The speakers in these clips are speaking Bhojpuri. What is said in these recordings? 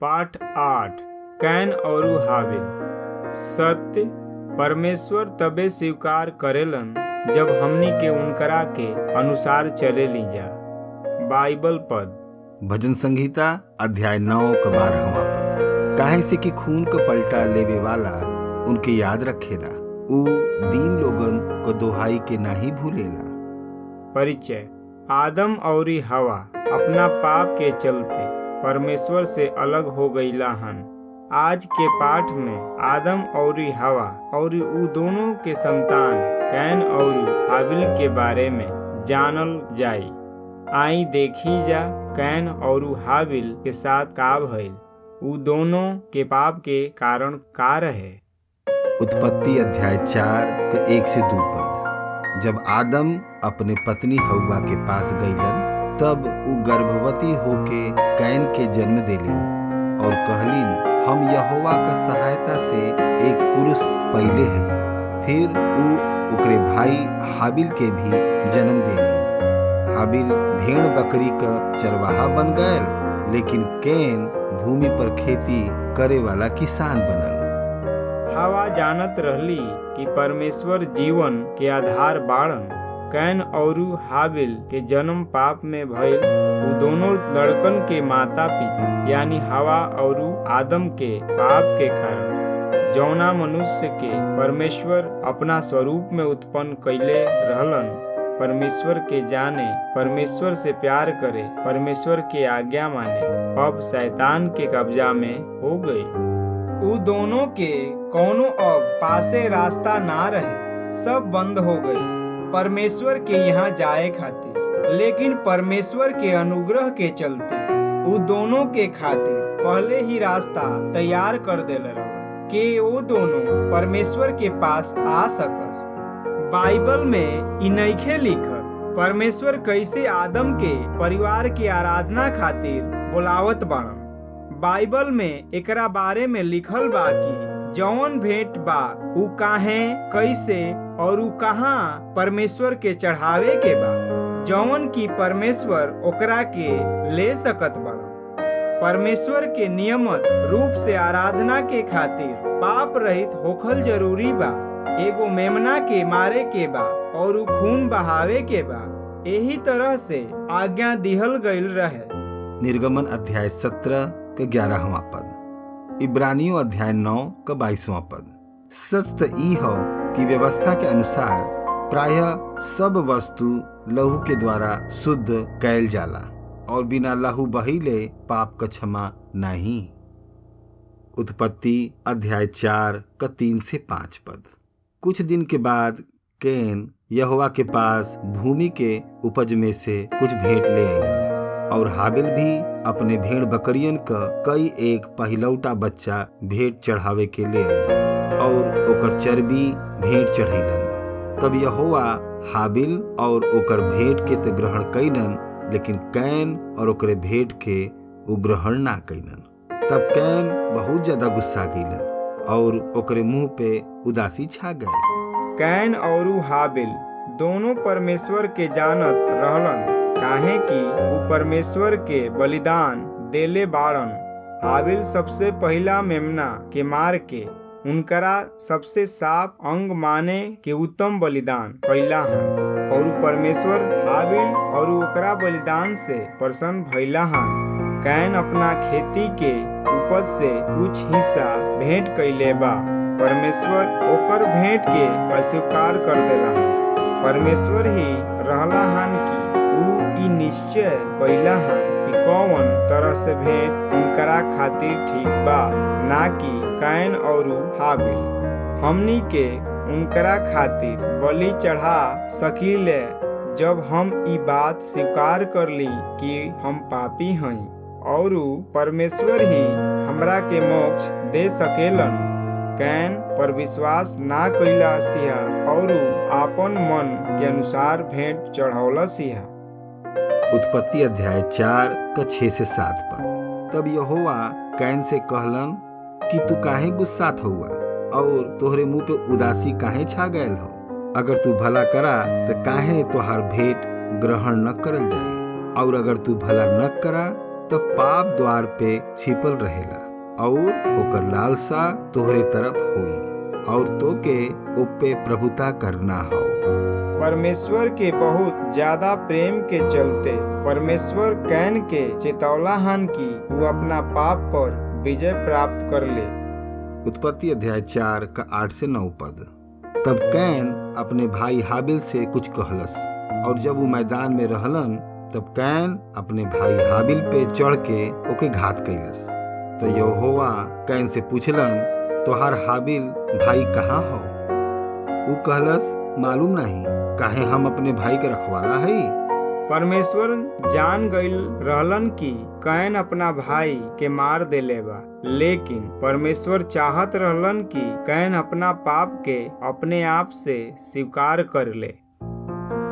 पाठ 8 कैन और हाबिल। सत्य परमेश्वर तबे स्वीकार करेलन जब हमनी के उनकरा के अनुसार चले ली जा। बाइबल पद भजन संहिता अध्याय 9 का 12वां पद। काहे से कि खून का पलटा लेवे वाला उनके याद रखेला, ऊ दीन लोगन को दोहाई के नाही भूलेला। परिचय। आदम और हवा अपना पाप के चलते परमेश्वर से अलग हो गईला हन। आज के पाठ में आदम और हवा और ऊ दोनों के संतान कैन और हाबिल के बारे में जानल जाई। आई देखी जा कैन और हाबिल के साथ का भइल, ऊ दोनों के पाप के कारण का रहे। उत्पत्ति अध्याय 4 के 1 से 2 पद। जब आदम अपने पत्नी हव्वा के पास गईलन, तब ऊ गर्भवती होके कैन के जन्म देलिन और कहलिन, हम यहोवा का सहायता से एक पुरुष पहले हैं। फिर ऊ ओकरे भाई हाबिल के भी जन्म देलिन। हाबिल भेड़ बकरी का चरवाहा बन गयल, लेकिन कैन भूमि पर खेती करे वाला किसान बनल। हवा जानत रहली कि परमेश्वर जीवन के आधार बाड़न। कैन और हाबिल के जन्म पाप में भइल। उ दोनों लड़कन के माता पिता यानी हवा और आदम के पाप के कारण जौना मनुष्य के परमेश्वर अपना स्वरूप में उत्पन्न कैले रहलन, परमेश्वर के जाने, परमेश्वर से प्यार करे, परमेश्वर के आज्ञा माने, अब शैतान के कब्जा में हो गई। उ दोनों के कौनो अब पासे रास्ता ना रहे, सब बंद हो गई परमेश्वर के यहाँ जाए खातिर। लेकिन परमेश्वर के अनुग्रह के चलते उ दोनों के खातिर पहले ही रास्ता तैयार कर देले कि वो दोनों परमेश्वर के पास आ सकस। बाइबल में इ नइखे लिखल परमेश्वर कैसे आदम के परिवार की आराधना खातिर बुलावत बाड़न। बाइबल में एकरा बारे में लिखल बा कि जौन भेंट बा उ काहे, कैसे और उ कहाँ परमेश्वर के चढ़ावे के बा, जौन की परमेश्वर ओकरा के ले सकत बा। परमेश्वर के नियमित रूप से आराधना के खातिर पाप रहित होखल जरूरी बा। एगो मेमना के मारे के बा और उ खून बहावे के बा। यही तरह से आज्ञा दिहल गईल रहे। निर्गमन अध्याय 17 का 11वां पद। इब्रानियों अध्याय 9 का 22वां पद। सच त ई हो कि व्यवस्था के अनुसार प्रायः सब वस्तु लहू के द्वारा शुद्ध कैल जाला और बिना लहू बहिले पाप का क्षमा नहीं। उत्पत्ति अध्याय 4 का 3 से 5 पद। कुछ दिन के बाद कैन यहोवा के पास भूमि के उपज में से कुछ भेंट ले आइलन और हाबिल भी अपने भेड़ बकरियन का कई एक पहिलौटा बच्चा भेंट चढ़ावे के ले आइलन और ओकर चर्बी भेंट चढ़ैलन। तब यहोवा हाबिल और ओकर भेंट के तो ग्रहण कैलन, लेकिन कैन और ओकरे भेंट के उ ग्रहण ना कैलन। तब कैन बहुत ज्यादा गुस्सा गईलन और ओकरे मुंह पे उदासी छा गई। कैन और हाबिल दोनों परमेश्वर के जानत रहलन, काहे कि उ परमेश्वर के बलिदान देले बाड़न। हाबिल सबसे पहला मेमना के मार के उनकरा सबसे साफ अंग माने के उत्तम बलिदान कैला हन और परमेश्वर हाबिल और ओकरा बलिदान से प्रसन्न भइला हन। कैन अपना खेती के उपज से कुछ हिस्सा भेंट कैले बा, परमेश्वर ओकर भेंट के अस्वीकार कर देला हन। परमेश्वर ही रहला हन कि ऊ ई निश्चय कैला हन कि कौन तरह से भेंट उनकरा खातिर ठीक बा, ना कि कैन और हाबिल। हमनी के उनकरा खातिर बलि चढ़ा सकीले जब हम ई बात स्वीकार कर ली कि हम पापी हई और परमेश्वर ही हमरा के मोक्ष दे सकेलन। कैन पर विश्वास ना कैला सिया और आपन मन के अनुसार भेंट चढ़ौला सिया। उत्पत्ति अध्याय 4 का 6 से 7 पद। तब यहोवा कैन से कहलन कि तू काहे गुस्सात हुआ और तोहरे मुंह पे उदासी काहे छा गयल हो। अगर तू भला करा तो काहे तोहार भेंट ग्रहण न करल जाए, और अगर तू भला न करा त पाप द्वार पे छिपल रहेला और ओकर लालसा तोहरे तरफ हुई और तो के ओपे प्रभुता करना हो। परमेश्वर के बहुत ज्यादा प्रेम के चलते परमेश्वर कैन के चेतौला हन कि वो अपना पाप पर विजय प्राप्त कर ले। उत्पत्ति अध्याय 4 का 8 से 9 पद। तब कैन अपने भाई हाबिल से कुछ कहलस, और जब वो मैदान में रहलन तब कैन अपने भाई हाबिल पे चढ़ के ओके घात कैलस। तो यहोवा कैन से पूछलन, तोहार हाबिल भाई कहाँ हो? ऊ कहलस, मालूम नहीं, काहे हम अपने भाई के रखवाला है। परमेश्वर जान गईल रहलन कि कैन अपना भाई के मार देले बा, लेकिन परमेश्वर चाहत रहलन कि कैन अपना पाप के अपने आप से स्वीकार कर ले।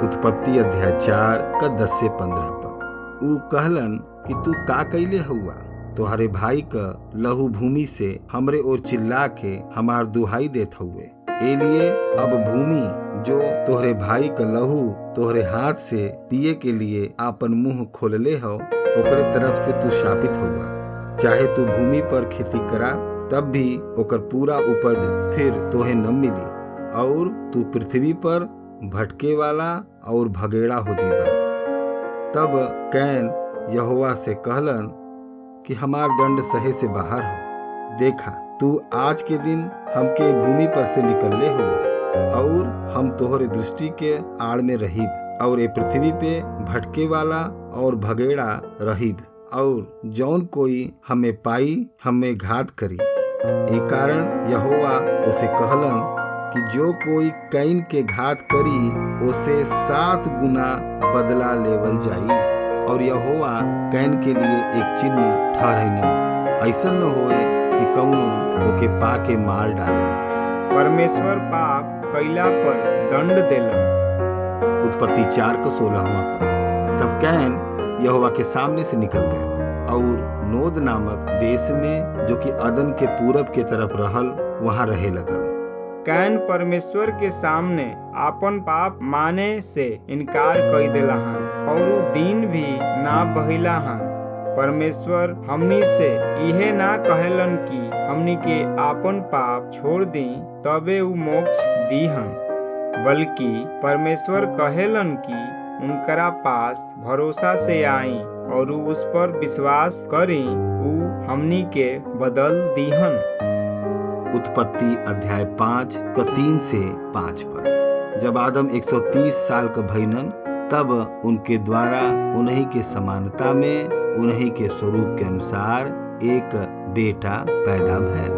उत्पत्ति अध्याय 4 का 10 से 15 पद। ऊ कहलन कि तू का कैले हुआ? तोहरे भाई का लहू भूमि से हमरे ओर चिल्ला के हमार दुहाई देत हुए। ए लिए अब भूमि जो तोहरे भाई का लहू तोहरे हाथ से पिए के लिए आपन मुंह खोलले हो, ओकरे तरफ से तू शापित हुआ। चाहे तू भूमि पर खेती करा, तब भी ओकर पूरा उपज फिर तोहे न मिली, और तू पृथ्वी पर भटके वाला और भगेड़ा हो जीवा। तब कैन यहोवा से कहलन कि हमार दंड सहे से बाहर हो। देखा, तू आज के दिन हमके भूमि पर से निकलले हुआ, और हम तोहरे दृष्टि के आड़ में रहीब, और ये पृथ्वी पे भटके वाला और भगेड़ा रहीब, और जौन कोई हमें पाई हमें घात करी। एक कारण यहोवा उसे कहलन कि जो कोई कैन के घात करी उसे 7 गुना बदला लेवल जाई। और यहोवा कैन के लिए एक चिन्ह ठहराइलन, ऐसा न होए कि कौनो ओके पाके मार डाले। परमेश्वर पाप कैला पर दंड देलन। उत्पत्ति 4 का 16वां पद। तब कैन यहोवा के सामने से निकल गया और नोद नामक देश में, जो कि अदन के पूरब के तरफ रहल, वहां रहे लगल। कैन परमेश्वर के सामने आपन पाप माने से इनकार कई देला हन और उ दिन भी ना बहिला हन। परमेश्वर हमनी से इहे ना कहेलन कि हमनी के आपन पाप छोड़ दी तबे उ मोक्ष दीहन, बल्कि परमेश्वर कहेलन कि उनकरा पास भरोसा से आई और उस पर विश्वास करी, उ हमनी के बदल दीहन। उत्पत्ति अध्याय 5 का 3 से 5 पद। जब आदम 130 साल का भइलन, तब उनके द्वारा उन्हीं के समानता में उन्हीं के स्वरूप के अनुसार एक बेटा पैदा भैल।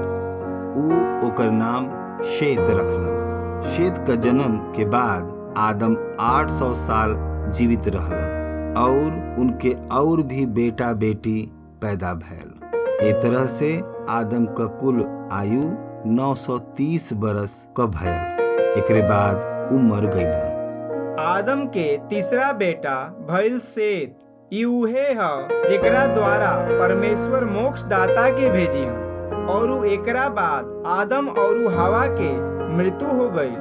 ऊ ओकर नाम शेत रखलन। शेत का जन्म के बाद आदम 800 साल जीवित रहलन और उनके और भी बेटा बेटी पैदा भैल। ए तरह से आदम का कुल आयु 930 बरस का भयल। एकरे बाद उ मर गईलन। आदम के तीसरा बेटा भइल सेत। ई उहे ह जेकरा द्वारा परमेश्वर मोक्ष दाता के भेजिहन, और एकरा बाद आदम और हवा के मृत्यु हो गई।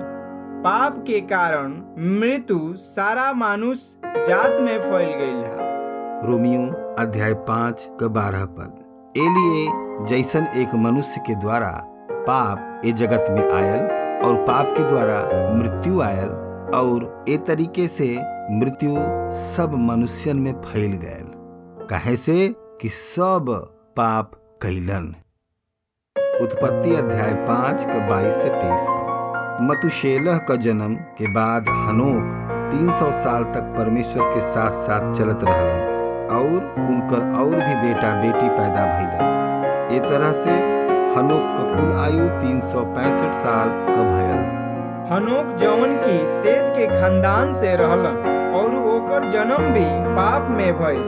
पाप के कारण मृत्यु सारा मनुष्य जात में फैल गई है। रोमियो अध्याय 5 का 12 पद। एलिए जैसन एक मनुष्य के द्वारा पाप ए जगत में आयल और पाप के द्वारा मृत्यु आयल, और ए तरीके से मृत्यु सब मनुष्यन में फैल गयल, काहे से कि सब पाप कैलन। उत्पत्ति अध्याय 5 का 22 से 23 पद। मतुशेलह का जन्म के बाद हनोक 300 साल तक परमेश्वर के साथ साथ चलत रहलन, और उनकर और भी बेटा बेटी पैदा भइलन। ए तरह से हनोक का कुल आयु 365 साल का भयल। हनोक जौन की सेत के खानदान से रहलन, और ओकर जन्म भी पाप में भइल,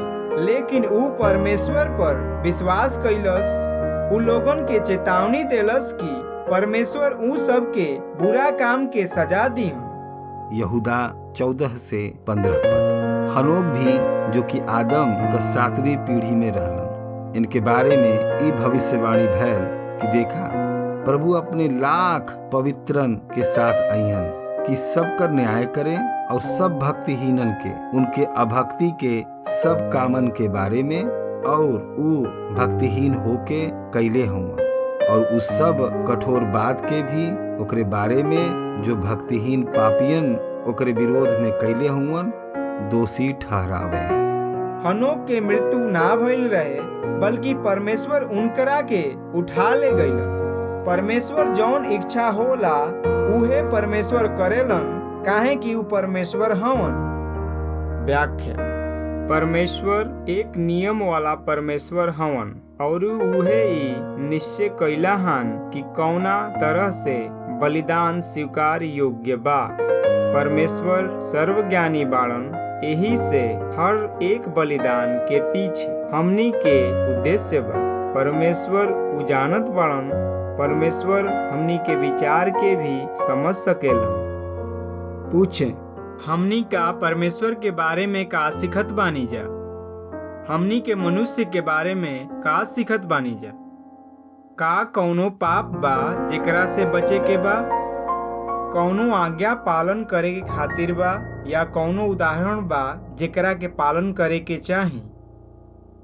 लेकिन ऊ परमेश्वर पर विश्वास कैलस। ऊ लोगन के चेतावनी देलस कि परमेश्वर ऊ सब के बुरा काम के सजा दीहन। यहूदा 14 से 15 पद। हनोक भी, जो कि आदम का 7वीं पीढ़ी में रहलन, इनके बारे में ई भविष्यवाणी भैल कि देखा, प्रभु अपने लाख पवित्रन के साथ आइयन कि सब कर न्याय करें और सब भक्तिहीनन के उनके अभक्ति के सब कामन के बारे में और ऊ भक्तिहीन होके कैले हुआ और उस सब कठोर बात के भी ओकरे बारे में जो भक्तिहीन पापियन ओकरे विरोध में कैले हुवन दोषी ठहरावे। हनोक के मृत्यु ना भइल रहे, बल्कि परमेश्वर उनकरा के उठा ले गइलन। परमेश्वर जौन इच्छा होला उहे परमेश्वर करेलन, काहे कि ऊ परमेश्वर हवन। व्याख्या: परमेश्वर एक नियम वाला परमेश्वर हवन और उहे ई निश्चय कइला हन कि कौना तरह से बलिदान स्वीकार योग्य बा। परमेश्वर सर्वज्ञानी बाड़न, यही से हर एक बलिदान के पीछे हमनी के उद्देश्य बा। परमेश्वर उ जानत बाड़न, परमेश्वर हमनी के विचार के भी समझ सकेलन। पूछे, हमनी का परमेश्वर के बारे में का सिखत बानी जा? हमनी के मनुष्य के बारे में का सिखत बानी जा? का कौनो पाप बा जेकरा से बचे के बा? कौनो आज्ञा पालन करे के खातिर बा या कौनो उदाहरण बा जेकरा के पालन करे के चाही?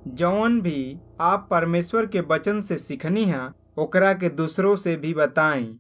जौन भी आप परमेश्वर के वचन से सीखनी है ओकरा के दूसरों से भी बताई।